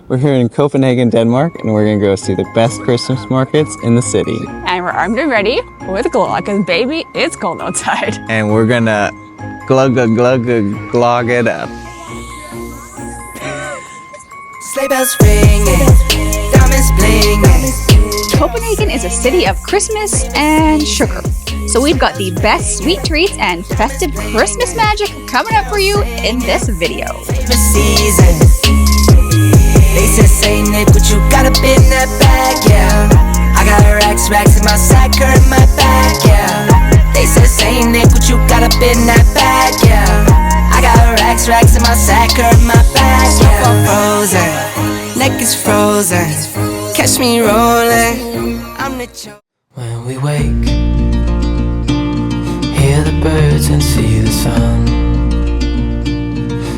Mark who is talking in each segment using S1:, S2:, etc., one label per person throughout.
S1: We're here in Copenhagen, Denmark, and we're gonna go see the best Christmas markets in the city.
S2: And we're armed and ready with a glog, because baby, it's cold outside.
S1: And we're gonna glug it up.
S3: Sleigh bells ringing, diamonds blinging.
S2: Copenhagen is a city of Christmas and sugar. So we've got the best sweet treats and festive Christmas magic coming up for you in this video.
S3: Christmas season. They said, say Nick, what you got up in that bag, yeah. I got racks in my sack or in my bag, yeah. They said, say Nick, what you got up in that bag, yeah. I got racks in my sack or in my bag, yeah. Snowfall frozen, neck is frozen. Catch me rolling, I'm the chosen. When we wake, hear the birds and see the sun.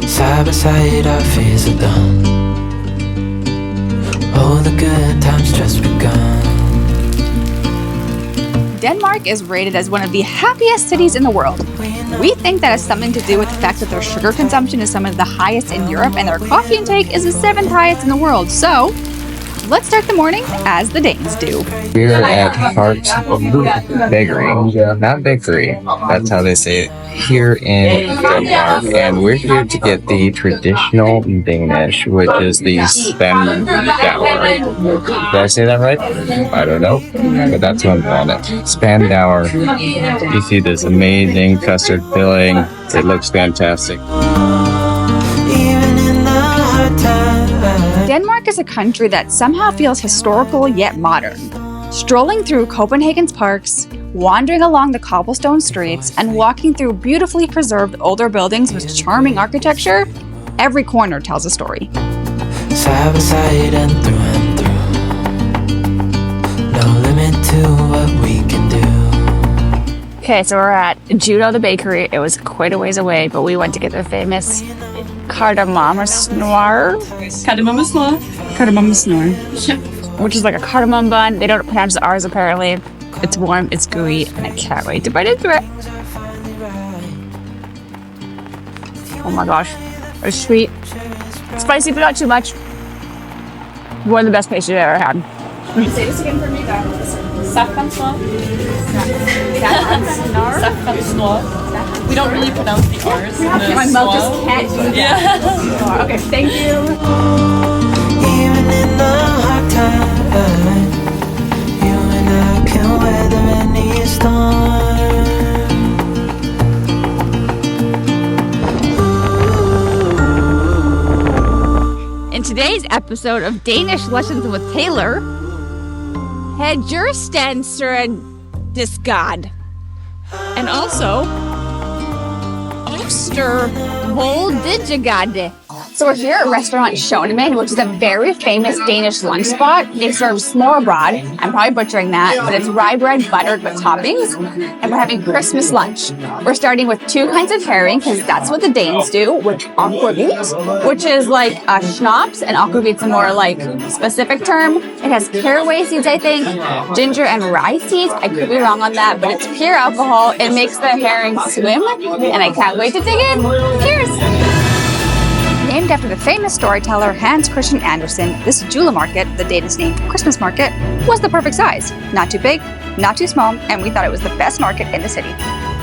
S3: Side by side our fears are done. Oh, the good times just begun.
S2: Denmark is rated as one of the happiest cities in the world. We think that has something to do with the fact that their sugar consumption is some of the highest in Europe and their coffee intake is the 7th highest in the world. So, let's start the morning as the Danes do.
S1: We're at Hart's Bakery, not bakery, that's how they say it, here in Denmark. And we're here to get the traditional Danish, which is the spandauer. Did I say that right? I don't know, but that's what I'm calling it. Spandauer. You see this amazing custard filling. It looks fantastic.
S2: Denmark is a country that somehow feels historical yet modern. Strolling through Copenhagen's parks, wandering along the cobblestone streets, and walking through beautifully preserved older buildings with charming architecture, every corner tells a story.
S3: Side by side and through. No limit to what we can do.
S2: Okay, so we're at Juno the bakery. It was quite a ways away, but we went to get their famous Cardamom snore.
S4: Cardamom snore.
S2: Cardamom snore. Which is like a cardamom bun. They don't pronounce the R's apparently. It's warm, it's gooey, and I can't wait to bite into it. Oh my gosh. It's sweet. Spicy, but not too much. One of the best pastries I've ever had.
S4: Say this again for me, Safransnor. Safransnor. We don't really pronounce the R's.
S2: My mouth just can't do that.
S4: Yeah.
S2: Okay, thank you.
S3: Even in the hard times, you and I can weather any storm.
S2: In today's episode of Danish Lessons with Taylor, Hedjurstanser Disgod, and also Oster Voldigade. So we're here at restaurant Schonemann, which is a very famous Danish lunch spot. They serve smørrebrød. I'm probably butchering that, but it's rye bread buttered with toppings. And we're having Christmas lunch. We're starting with 2 kinds of herring, because that's what the Danes do, with aquavit, which is like a schnapps, and aquavit's a more like specific term. It has caraway seeds, I think, ginger and rye seeds. I could be wrong on that, but it's pure alcohol. It makes the herring swim, and I can't wait to dig in. Cheers! Named after the famous storyteller Hans Christian Andersen, this Julemarked, the Danish name for Christmas market, was the perfect size. Not too big, not too small, and we thought it was the best market in the city.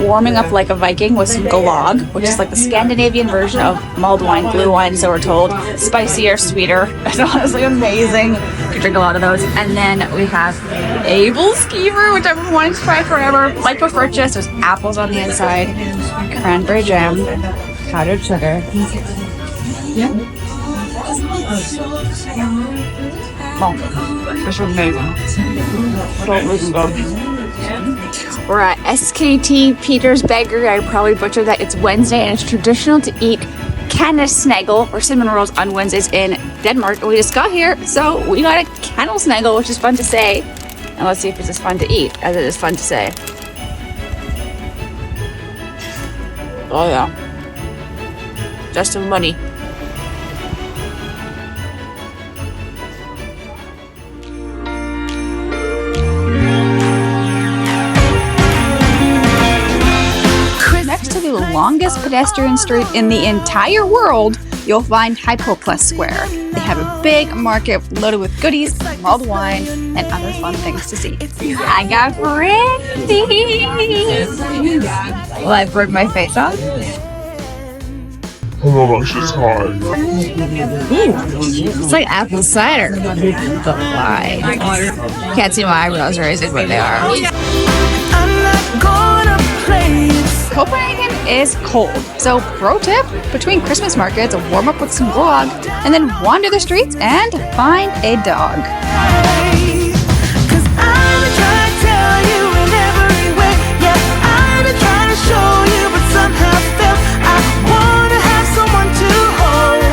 S2: Warming up like a Viking was some glog, which is like the Scandinavian version of mulled wine, blue wine, so we're told. Spicier, sweeter. It's honestly amazing. You drink a lot of those. And then we have Abel Skeever, which I've been wanting to try forever. Light for purchase. There's apples on the inside, cranberry jam, powdered sugar. Yeah. Oh, this is amazing. We're at SKT Peter's Bakery. I probably butchered that. It's Wednesday, and it's traditional to eat kanelsnegl or cinnamon rolls on Wednesdays in Denmark. And we just got here, so we got a kanelsnegl, which is fun to say. And let's see if it's as fun to eat as it is fun to say. Oh yeah. Just some money. Next to the longest pedestrian street in the entire world, you'll find Hojbro Square. They have a big market loaded with goodies, mulled wine, and other fun things to see. I got pretty. Will I burn my face off?
S5: Oh my gosh, it's hot.
S2: It's like apple cider. But why? Can't see my eyebrows raising, but they are.
S3: I'm not gonna play it.
S2: Copenhagen is cold, so pro tip, between Christmas markets, warm up with some grog, and then wander the streets and find a dog.
S3: Cause I've been trying to tell you in every way. Yeah, I've been trying to show you, but somehow felt I wanna have someone to hold.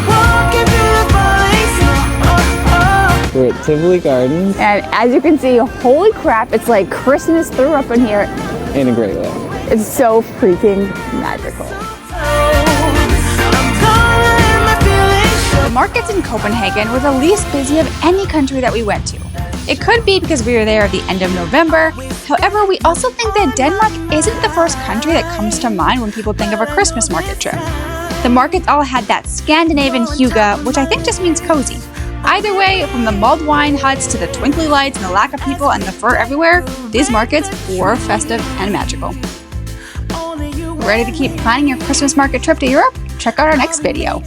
S3: Walking through the forest.
S1: We're at Tivoli Gardens
S2: And as you can see, holy crap, it's like Christmas threw up in here.
S1: in a great way.
S2: It's so freaking magical. The markets in Copenhagen were the least busy of any country that we went to. It could be because we were there at the end of November. However, we also think that Denmark isn't the first country that comes to mind when people think of a Christmas market trip. The markets all had that Scandinavian hygge, which I think just means cozy. Either way, from the mulled wine huts to the twinkly lights and the lack of people and the fur everywhere, these markets were festive and magical. Ready to keep planning your Christmas market trip to Europe? Check out our next video.